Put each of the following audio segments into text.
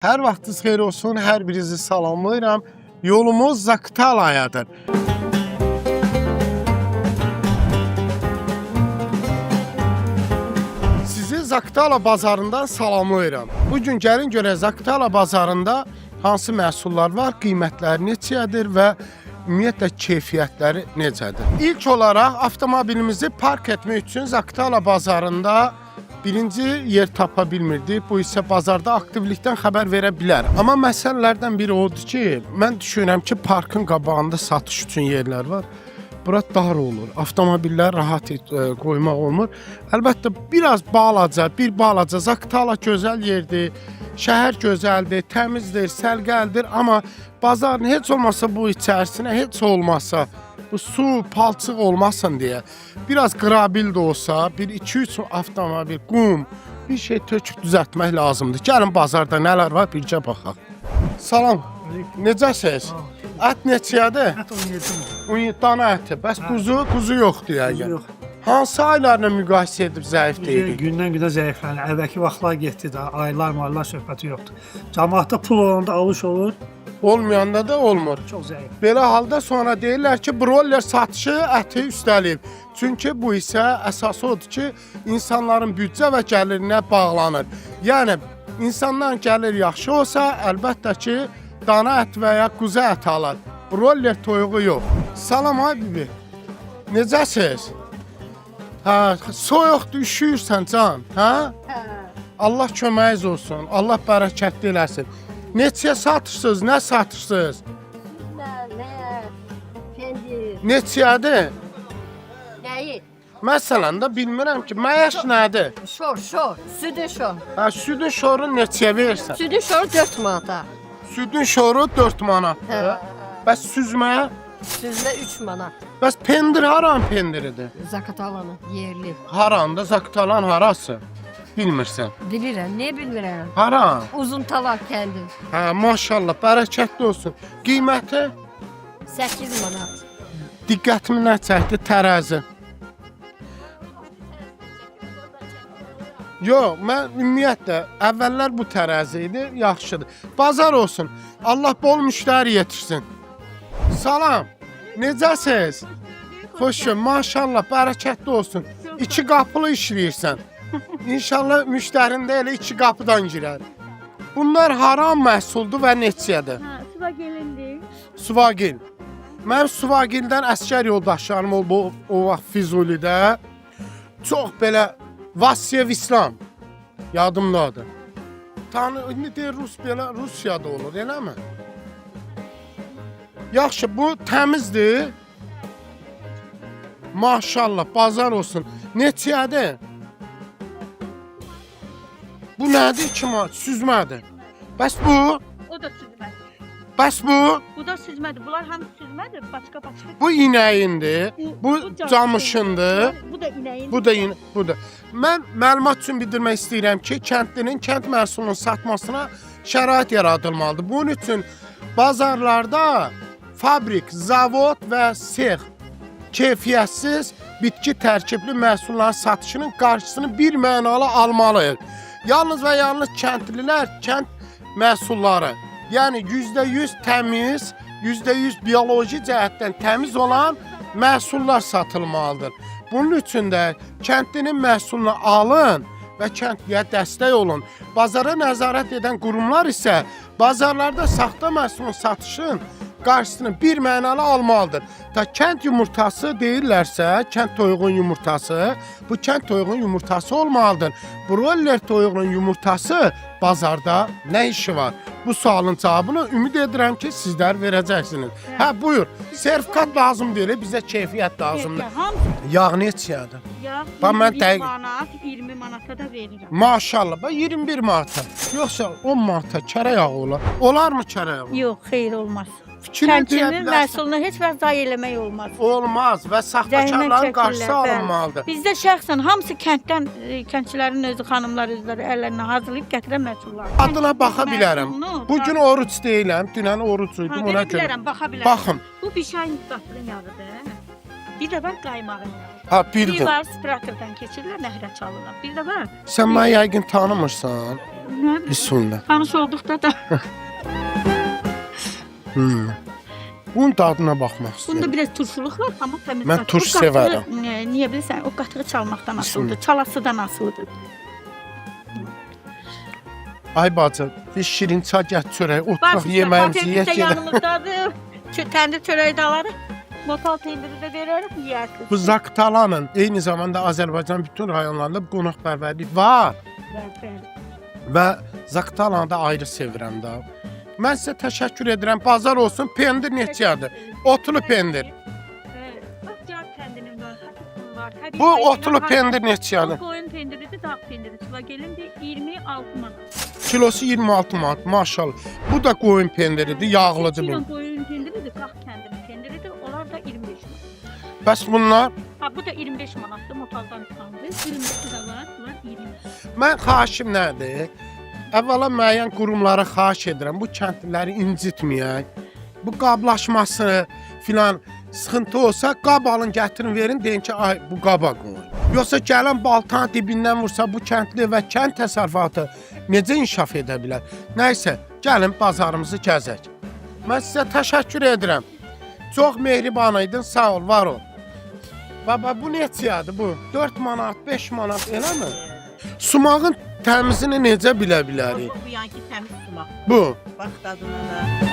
Hər vaxtınız xeyir olsun, hər birinizi salamlayıram. Yolumuz Zaktalayadır. Sizi Zaktala bazarından salamlayıram. Bugün gəlin görək Zaktala bazarında hansı məhsullar var, qiymətləri neçədir və ümumiyyətlə keyfiyyətləri necədir? İlk olaraq avtomobilimizi park etmək üçün Zaktala bazarında birinci yer tapa bilmirdi. Bu isə bazarda aktivlikdən xəbər verə bilər. Amma məsələlərdən biri odur ki, mən düşünürəm ki, parkın qabağında satış üçün yerlər var. Bura dar olur. Avtomobillər rahat qoymaq olmur. Əlbəttə biraz balaca Zaktala gözəl yerdir. Şəhər gözəldir, təmizdir, sərgəldir, amma bazarın heç olmasa bu içərisinə heç olmasa bu su, palçıq olmasın deyə biraz qrabil də olsa, bir 2-3 avtomobil, qum, bir şey töküb düzəltmək lazımdır. Gəlin bazarda nələr var bircə baxaq. Salam, necəsiz? Ət neçədir? Ət 17. 17 dana əti. Bəs quzu yoxdur yəqin. Yox. Hansı aylarla müqayisə edib zəif deyil? Gündən-günə zəiflənir. Əvvəlki vaxtlar getdi də, aylar söhbəti yoxdur. Cəmaətdə pul olanda alış olur, Olmayanda da olmur. çox zəif. Belə halda sonra deyirlər ki, broiler satışı əti üstəlib. Çünki bu isə əsası odur ki, insanların büdcə və gəlirinə bağlanır. Yəni, insanların gəlir yaxşı olsa, əlbəttə ki, dana ət və ya quzu ət alır. Broiler toyuğu yox. Salam ay bibi. Necəsiz? Hə, soyuqdur, üşüyürsən can, hə? Allah köməyiniz olsun, Allah bərəkətli eləsin. Neçəyə satırsınız, nə satırsınız? Pendir. Neçədir? Neyi? Məsələn də bilmirəm ki, məyəş nədir? Şor. Südün şor. Hə, südün şoru neçəyə verirsən? Südün şor 4 manata. Südün şoru 4 manatdır. Hə. Bəs süzmə? Süzme 3 manat. Bəs pendir haran pendiridir? Zakatalanın yerli. Haranda Zaktalan harası? Bilmirsən. Bilirəm, niye bilmirəm? Haran? Uzun talak kendi. Hə, maşallah, bərəkətli olsun. Qiyməti? 8 manat. Diqqətimi nə çəkdi? Tərəzi. Yox, mən ümumiyyətlə əvvəllər bu tərəzi idi, yaxşıdır. Bazar olsun. Allah bol müştəri yetirsin. Salam. Necəsiz? Xoşum, maşallah, bərəkətli olsun. 2 qapılı işləyirsən. İnşallah müştərin də elə 2 qapıdan girər. Bunlar haram məhsuldur və neçədir? Suvagelindir. Suvagil. Mənim Suvagildən əsgər yoldaşlarım oldu o vaxt Füzulidə. Çox belə Vasyev İslam yadımdadır. İndi deyir Rusiyada olur, eləmi? Yaxşı, bu təmizdir. Maşallah, bazar olsun. Neçədir? Bu nədir ki, süzmədir? Bəs bu? O da süzmədir. Bəs bu? Bu da süzmədir. Bunlar hamı süzmədir. Başqa. Bu inəyindir, bu camışındır, Bu da inəyin. bu da. Mən məlumat üçün bildirmək istəyirəm ki, kəndlinin kənd məhsulunun satmasına şərait yaradılmalıdır. Bunun üçün bazarlarda fabrik, zavod və sex keyfiyyətsiz bitki tərkibli məhsulların satışının qarşısını bir mənalı almalıdır. Yalnız və yalnız kəndlilər kənd məhsulları, yəni %100 təmiz, %100 bioloji cəhətdən təmiz olan məhsullar satılmalıdır. Bunun üçün də kəndlinin məhsulunu alın və kəndliyə dəstək olun. Bazara nəzarət edən qurumlar isə bazarlarda saxta məhsulun satışın qarşısını bir mənalı almalıdır. Ta kənd yumurtası deyirlərsə, kənd toyuğun yumurtası, bu kənd toyuğun yumurtası olmalıdır. Broiler toyuğunun yumurtası bazarda nə işi var? Bu sualın cavabını ümid edirəm ki, sizlər verəcəksiniz. Hə, buyur. Sertifikat lazım deyil, bizə keyfiyyət lazımdır. Yağ neçədir? Ya, Bax, mən 21 dəqiq- manat, 20 manata da verirəm. Maşallah, bax 21 manata. Yoxsa 10 manata kərə yağı olar. Olarmı kərə yağı? Yox, xeyr olmaz. Fikrini deyə Kəndçinin bilərsən. məhsulunu heç vaxt zayi eləmək olmaz. Olmaz və saxtakarların qarşısı bəli. alınmalıdır. Bizdə şəxsən hamısı kənddən, kəndçilərin özü, xanımlar özləri əllərinə hazırlayıb gətirən məhsullar. Adına baxa bilərəm. Məhsulunu Bugün oruç deyiləm, dünən orucuydum ona görə. Bilərəm, baxa bilərəm. Baxın. Bu bişay datlının yağıdır. Bir də var qaymağın yağı. Ha, Bir bildim. var spiratordan keçirirlər, nəhrə çalırlar. Bir də var. Sən məni yəqin tanımırsan. Nə bilim. Bismillah. Tanış olduqda da Bunun dadına baxmaq istəyirəm. bunda biraz turşuluq var, amma təmiz. Mən qatıq. turş O qatığı, sevərəm. Niyə bilirsən? O qatığı çalmaqdan asılıdır, Bismillah. çalasıdan asılıdır. Ay bacı, bir şirin çay gət çörək, Var oturaq sizdə yeməyimizi patent yeyək də gedək. yanımızdadır. Təndir çörəyi də alırıq. Motal tendiri də verərək yeyərsiniz. Bu Zaqtalanın eyni zamanda Azərbaycan bütün rayonlarında qonaqpərvərlik var Bəli. və Zaqtalanı da ayrı sevirəm də. Mən sizə təşəkkür edirəm. Bazar olsun. Pendir neçədir? Otlu pendir. Bax, cağ kəndinin var, hafifin var. Hər Bu il otlu ayından pendir Bu neçədir? qoyun pendiridir, dağ pendiri. Sıla gelindir 26 manat. Kilosu 26 manat, maşallah. Bu da qoyun pendiridir, yağlıdır bu. Kilo qoyun pendiridir, dağ kəndinin pendiridir. Onlar da 25 manat. Bəs bunlar Ha, bu da 25 manatdır, motaldan çıxandır. 22 də var, bunlar 20. mən xahişim nədir? Əvvəla müəyyən qurumlara xahiş edirəm bu kəndliləri incitməyək. Bu qablaşması filan sıxıntı olsa qab alın gətirin verin deyin ki ay bu qaba qoy. Yoxsa gələn baltanın dibindən vursa bu kəndli və kənd təsərrüfatı necə inkişaf edə bilər? Nəysə, gəlin bazarımızı gəzək. Mən sizə təşəkkür edirəm. Çox mehriban idin, sağ ol, var ol. Baba bu neçədir bu? 4 manat, 5 manat eləmi? Sumağın təmizini necə bilə bilərik? Bu yanki təmiz sumaq. Bu. Bax dadına da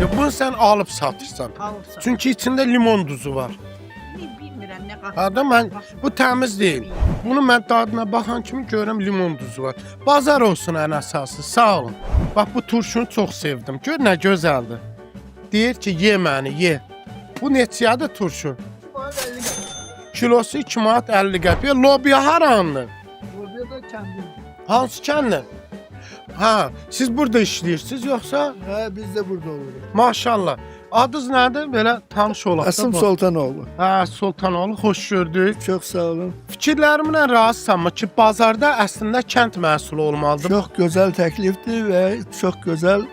Ya bunu sən alıb satırsan. alırsan. Çünki içində limon duzu var. Bilmirəm nə qatır. Hada mən bu təmiz deyil. Bunu mən dadına baxan kimi görürəm limon duzu var. Bazar olsun ən əsası. Sağ olun. Bax bu turşunu çox sevdim. Gör nə gözəldir. Deyir ki, ye məni, ye. Bu neçədir turşu? Kilosu 2 manat 50 qəpiyə. Lobiya harandır? Orada da kendim. Hansı kəndin? Ha, siz burada işləyirsiniz yoxsa? Hə, biz də burada oluruq. Maşallah. Adınız nədir? Belə tanış olaq. da Əsım bax. Sultanoğlu. Hə, Sultanoğlu, xoş gördük. Çox sağ olun. Fikirlərimlə razısanmı ki, bazarda əslində kənd məhsulu olmalıdır? Çox gözəl təklifdir və çox gözəl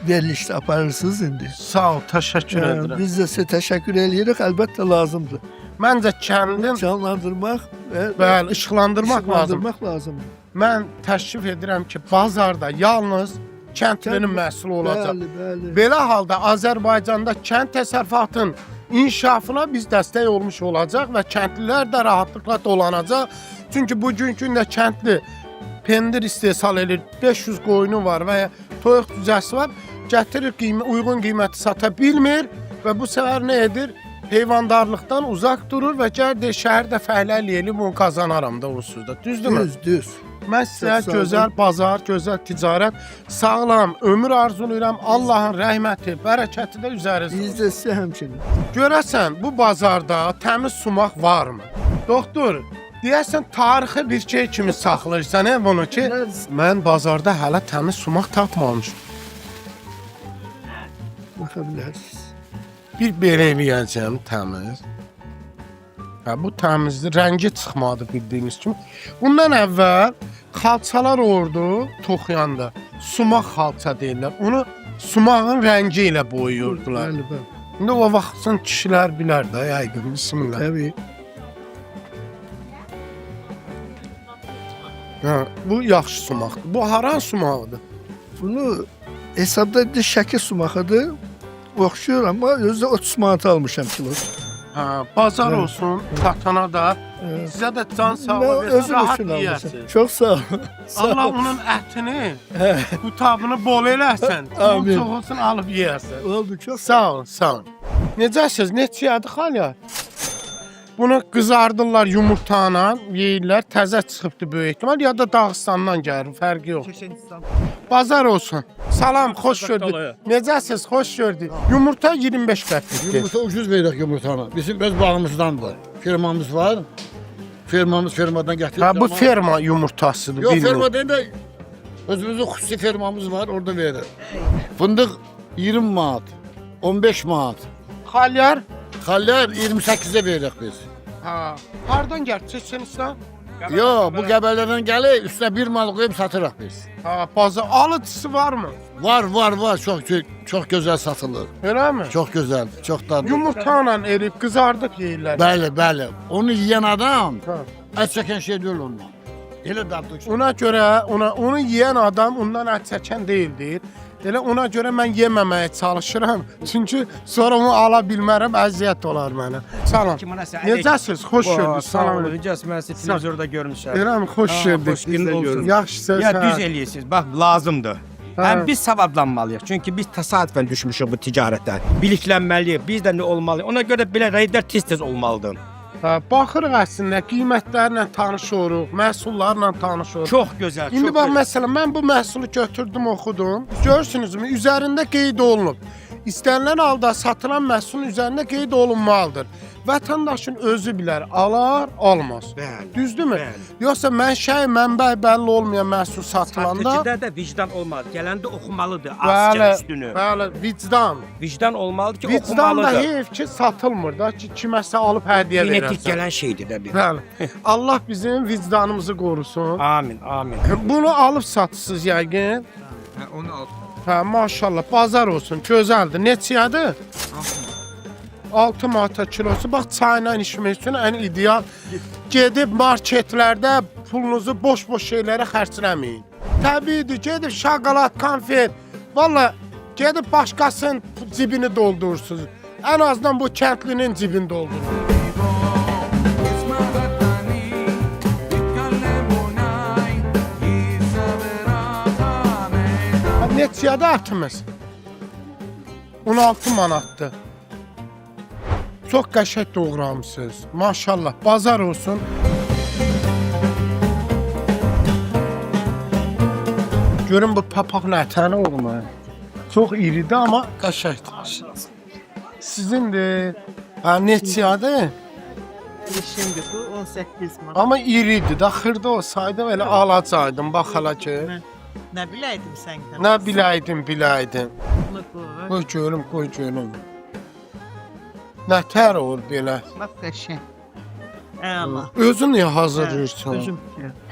verilişdə aparırsınız indi. Sağ ol, təşəkkür edirəm. Biz də sizə təşəkkür eləyirik, əlbəttə lazımdır. Məncə kəndin Canlandırmaq və bəli, işıqlandırmaq lazım. işıqlandırmaq lazımdır. Mən təşrif edirəm ki, bazarda yalnız kəndlinin məhsulu olacaq. Bəli, bəli. Belə halda Azərbaycanda kənd təsərrüfatının inkişafına biz dəstək olmuş olacaq və kəndlilər də rahatlıqla dolanacaq. Çünki bugünkü gündə kəndli pendir istehsal edir, 500 qoyunu var və ya toyuq düzəsi var, gətirir uyğun qiyməti sata bilmir və bu səfər nə edir? Heyvandarlıqdan uzaq durur və gəldir şəhərdə fəhlə eləyib onu qazanaram da onsuz da. Düzdürmü? Düz. Mən sizə Çox sağ olun. gözəl bazar, gözəl ticarət, sağlam ömür arzulayıram. Allahın rəhməti, bərəkəti də üzərinizdə. Biz də sizə həmçinin. Görəsən bu bazarda təmiz sumaq varmı? Doktor, deyəsən tarixi bir şey kimi saxlayırsan bunu ki, mən bazarda hələ təmiz sumaq tapmamışam. Baxa bilərsiniz. Bir belə eləyəcəm təmiz. Hə, bu təmizdir, rəngi çıxmadı bildiyiniz kimi. Bundan əvvəl xalçalar olurdu toxuyanda. Sumaq xalça deyirlər. Onu sumağın rəngi ilə boyuyurdular. Bəli, bəli. İndi o vaxtın kişilər bilər də, yəqin, bismillah. Təbii. Hə, bu yaxşı sumaqdır. Bu haran sumaqdır? Bunu hesabda şəkil sumağıdır. Oxşuyur amma özü 30 manat almışam kilosu. Hə, bazar Hə. olsun, satana da. Evet. Sizə də can sağlığı Mən versin, özüm rahat üçün almışam. yeyərsiniz. Çox sağ olun. Sağ Allah olun. onun ətini, Hə, qutabını bol eləsin. Amin. Çox olsun, alıb yeyərsən. oldu çox Sağ olun, sağ olun. Necəsiz? Neçədir xalya? Bunu qızardırlar yumurtayla, yeyirlər. Təzə çıxıbdı böyük ehtimal ya da Dağıstandan gəlir, fərqi yox. Bazar olsun. Salam, xoş gördük. Necəsiz? Xoş gördük. Yumurta 25 qəpikdir. Yumurta ucuz veririk yumurtanı. Bizim öz bağımızdandır. Firmamız var. Firmadan gətirib. Ha, bu ferma yumurtasıdır. Yox, bilmiyorum. firma deyil də özümüzün xüsusi firmamız var, orada verir. Fındıq 20 manat, 15 manat. Xalyar? Xallar 28-də veririk biz. Ha. Hardan gəl? Çeçenistan? Yox, bu qəbələrdən gəlir, üstünə 1 manat qoyub satırıq biz. Ha, bazar alıcısı varmı? Var, çox gözəl satılır. Eləmi? Çox gözəl, çox dadlı. Yumurtayla erib qızardıq yeyirlər. Bəli. Onu yeyən adam Ha. ət çəkən şey deyil ondan. Elə dadlı ki. Ona görə onu yeyən adam ondan ət çəkən deyildir. Elə ona görə mən yeməməyə çalışıram. Çünki sonra onu ala bilmərəm, əziyyət olar mənə. Salam. Necəsiz? Xoş gördük. Salam. Ricas, mən sizi televizorda görmüşəm. Edirəm, xoş gördük. Xoş gördük. Yaxşı söz. Ya düz eləyirsiniz. Bax, lazımdır. Hə. Həm biz savadlanmalıyıq. Çünki biz təsadüfən düşmüşük bu ticarətdən. Biliklənməliyik. Biz də nə olmalıyıq? Ona görə belə reydlər tez-tez olmalıdır. Hə, baxırıq əslində qiymətlərlə tanış oluruq, məhsullarla tanış oluruq. Çox gözəl, İndi çox bax gözəl. məsələn mən bu məhsulu götürdüm, oxudum. Görürsünüzmü? Üzərində qeyd olunub. İstənilən halda satılan məhsulun üzərində qeyd olunmalıdır. Vətəndaşın özü bilər, alar, almaz. Bəli. Düzdürmü? Bəli. Yoxsa mənşəyi, mənbəyi bəlli olmayan məhsul satılanda Satıcıda da vicdan olmalı. Gələndə oxumalıdır azca üstünü. bəli, vicdan. Vicdan olmalıdır ki, Vicdan da oxumalıdır. heyf ki, satılmır da ki, kiməsə alıb hədiyyə Genetik verərsən. gələn şeydir də bir. Bəli. Allah bizim vicdanımızı qorusun. Amin, amin. Bunu alıb satırsınız yəqin. Onu al. Hə, maşallah, bazar olsun. Gözəldir. Neçədir? 6 manata kilosu. Bax, çayla içmək üçün ən ideal. Gedib marketlərdə pulunuzu boş-boş şeylərə xərcləməyin. Təbiidir, gedib şokolad, konfet. Valla gedib başqasının cibini doldurursunuz. Ən azından bu kəndlinin cibini doldurun. Neçədə ətimiz? 16 manatdır. Çox qəşəng doğramısınız. Maşallah, bazar olsun. Görün bu papaq nətəni olma. Çox iridir, amma qəşəngdir. Sizindir. Ha, neçədir? Şimdi bu 18 manat. Amma iridir. Daxırda olsaydım elə alacaqdım. Bax hala ki. Ne bileydim sen kadar. Nə biləydim, biləydim. Bunu koy. Qoy görüm, qoy görüm. Nətər olur belə? Bak kaşı. Allah. Özün niyə hazırlayırsan? Özüm.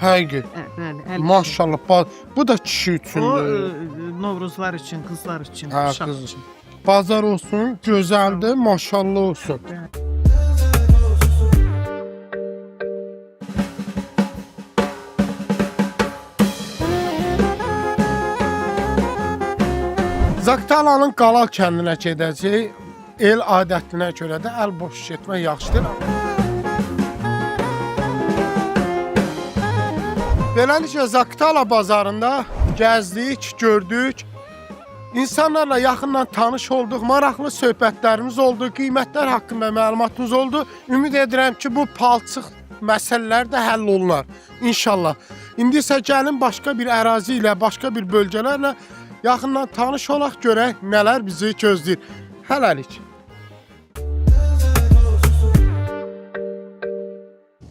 Həqiqi. Yani, Maşallah, bu da kişi O üçündür. Novruzlar için, kızlar için. Ha, uşaq qız. için. Bazar olsun, gözəldir, maşallah olsun. Zaqtalanın Qalal kəndinə gedəcək. El adətinə görə də əl boş getmək yaxşıdır. Beləliklə Zaqtala bazarında gəzdik, gördük. İnsanlarla yaxından tanış olduq, maraqlı söhbətlərimiz oldu, qiymətlər haqqında məlumatımız oldu. Ümid edirəm ki, bu palçıq məsələlər də həll olunar. İnşallah. İndi isə gəlin başqa bir ərazi ilə, başqa bir bölgələrlə yaxından tanış olaq, görək nələr bizi gözləyir. Hələlik.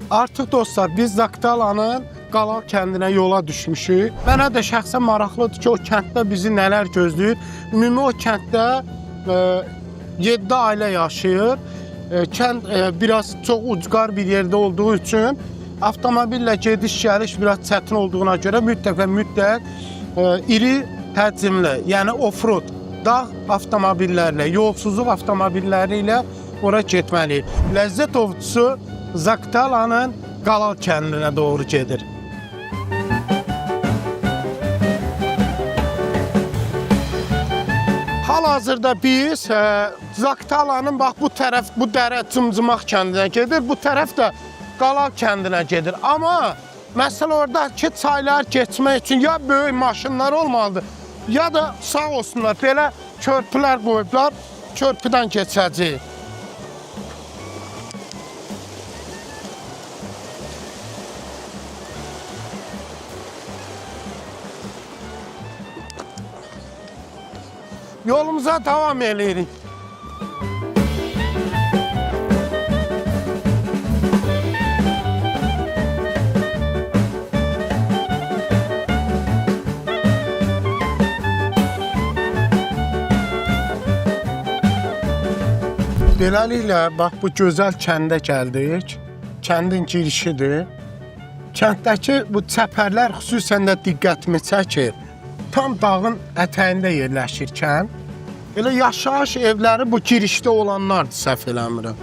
Artıq dostlar, biz Zaqtalanın Qalal kəndinə yola düşmüşük. Mənə də şəxsən maraqlıdır ki, o kənddə bizi nələr gözləyir. Ümumi o kənddə 7 ailə yaşayır. Kənd biraz çox ucqar bir yerdə olduğu üçün avtomobillə gediş-gəliş biraz çətin olduğuna görə mütləq iri həcmli, yəni off-road dağ avtomobillərlə, yolsuzluq avtomobilləri ilə ora getməliyik. Ləzzət ovçusu Zaqtalanın Qalal kəndinə doğru gedir. Hal-hazırda biz Zaqtalanın bax bu tərəf, bu dərə Cımcımaq kəndinə gedir, bu tərəf də Qalal kəndinə gedir. Amma məsələ oradakı çaylar keçmək üçün ya böyük maşınlar olmalıdır, ya da sağ olsunlar belə körpülər qoyublar, körpüdən keçəcəyik. Yolumuza davam eləyirik. Beləliklə, bax bu gözəl kəndə gəldik. Kəndin girişidir. Kənddəki bu çəpərlər xüsusən də diqqətimi çəkir. Tam dağın ətəyində yerləşirkən, elə yaşayış evləri bu girişdə olanlardır, səhv eləmirəm.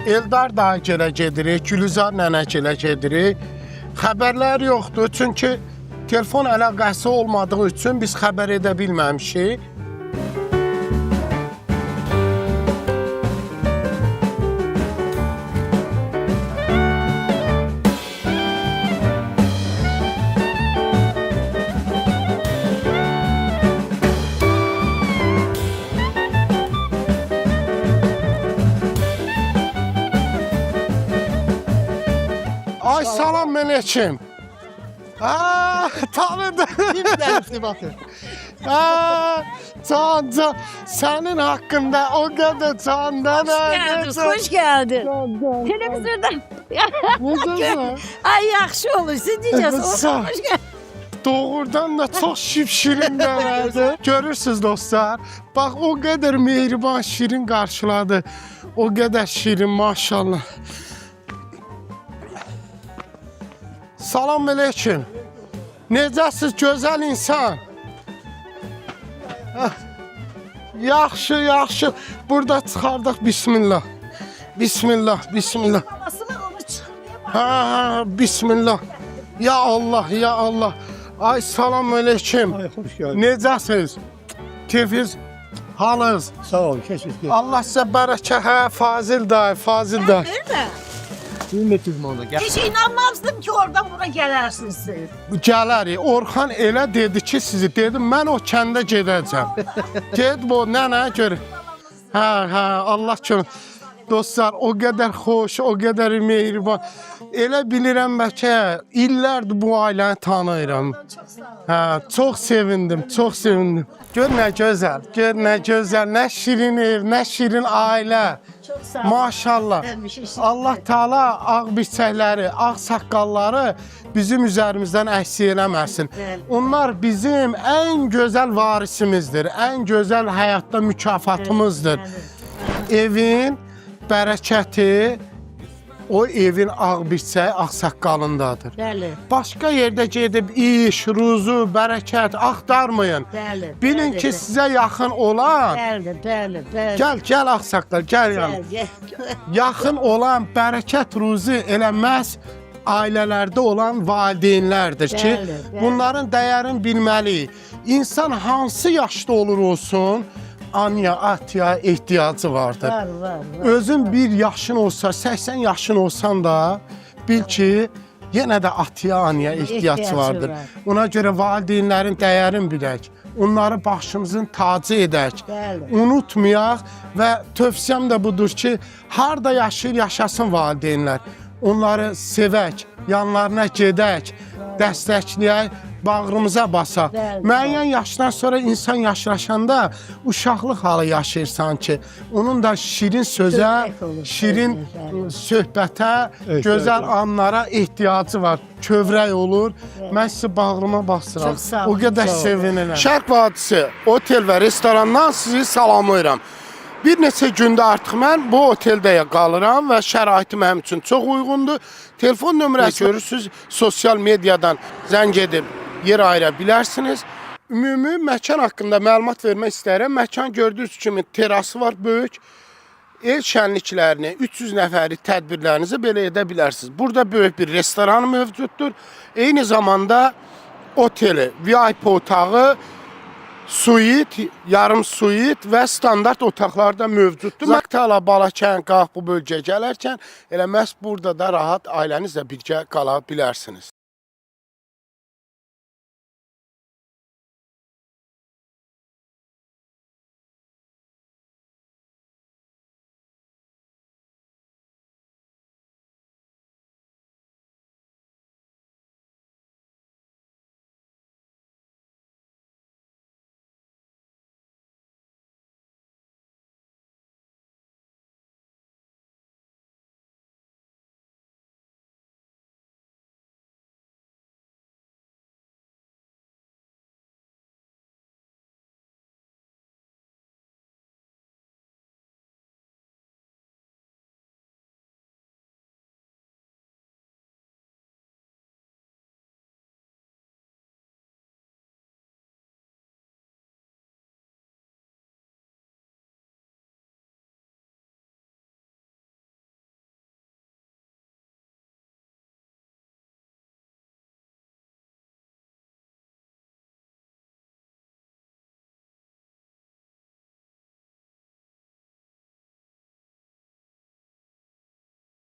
Eldar dayıgilə gedirik, Gülizar nənəgilə gedirik. Xəbərlər yoxdur, çünki telefon əlaqəsi olmadığı üçün biz xəbər edə bilməmişik. Ay salam Meleçim. Aa, tanıdım. Aa, can, senin hakkında o kadar candan Hoş geldin. Televizyonda. Ne Ay yaxşı olur. Siz diyeceğiz. Sağ ol. Doğrudan da çok şirin demedi. Görürsünüz dostlar. Bak o kadar mehriban şirin karşıladı. O kadar şirin maşallah. Salam aleyküm. Necəsiz gözəl insan? Ah, yaxşı, yaxşı. Burada çıxardıq bismillah. Bismillah, bismillah. Ha, bismillah. Ya Allah, ya Allah. Ay salam aleyküm. Ay, hoş geldin. Necəsiz? Keyfiniz, halınız? Sağ ol, kesinlikle. Allah sizə bərəkət. Hə, Fazil dayı, Fazil dayı. Hürmetim ona. Gel. Hiç inanmazdım ki oradan bura gelersiniz siz. Gələrik. Orxan elə dedi ki, sizi dedim, mən o kəndə gedəcəm. Ged bu nənə gör. Hə, Allah üçün. Dostlar, o qədər xoş, o qədər mehriban. Elə bilirəm bəlkə illərdir bu ailəni tanıyıram. Hə, çox sevindim, çox sevindim. Gör nə gözəl, gör nə gözəl, nə şirin ev, nə şirin ailə. Çok sağ ol. Maşallah. Ben bir şey Allah Taala ağ biçəkləri, ağ saqqalları bizim üzərimizdən əksik eləməsin. Bəli. Onlar bizim ən gözəl varisimizdir, ən gözəl həyatda mükafatımızdır. Evin bərəkəti o evin ağ biçəyi, ağ saqqalındadır. Bəli, Başqa yerdə gedib iş, ruzu, bərəkət axtarmayın. bəli. Bilin ki, sizə yaxın olan, Bəli, bəli, bəli. gəl ağsaqqal, gəl yanım. Yaxın olan bərəkət ruzi eləməz ailələrdə olan valideynlərdir ki, Bəli, bəli. bunların dəyərini bilməliyik. İnsan hansı yaşda olur olsun, anaya, ataya ehtiyacı vardır. Var, var, var. Özün bir yaşın olsa, 80 yaşın olsan da bil ki, yenə də ataya, anaya ehtiyac Ehtiyacı vardır. var. Ona görə valideynlərin dəyərini bilək, onları başımızın tacı edək. Bəli. Unutmayaq və tövsiyəm də budur ki, harda yaşayır, yaşasın valideynlər. Onları sevək, yanlarına gedək, dəstəkləyək, bağrımıza basaq. Bəli, Müəyyən yaşdan sonra insan yaşlaşanda uşaqlıq halı yaşayırsan ki, onun da şirin sözə, Söhbət olur, şirin bəli. söhbətə, Evet, gözəl evet. anlara ehtiyacı var. Kövrək olur. Mən sizi bağrıma basıram. Çox sağ O olun, qədər sağ olun. sevinirəm. Şərq Vadisi otel və restorandan sizi salamlayıram. Bir neçə gündə artıq mən bu oteldə qalıram və şəraiti mənim üçün çox uyğundur. Telefon nömrəsi görürsünüz, sosial mediadan zəng edib yer ayıra bilərsiniz. Ümumi məkan haqqında məlumat vermək istəyirəm. Məkan gördüyünüz kimi terası var, böyük. El şənliklərini, 300 nəfərlik tədbirlərinizi belə edə bilərsiniz. Burada böyük bir restoran mövcuddur. Eyni zamanda oteli, VIP otağı, suit, yarım suit və standart otaqlarda mövcuddur. Zaktala, Balakən, Qax bu bölgəyə gələrkən elə məhz burada da rahat ailənizlə birgə qala bilərsiniz.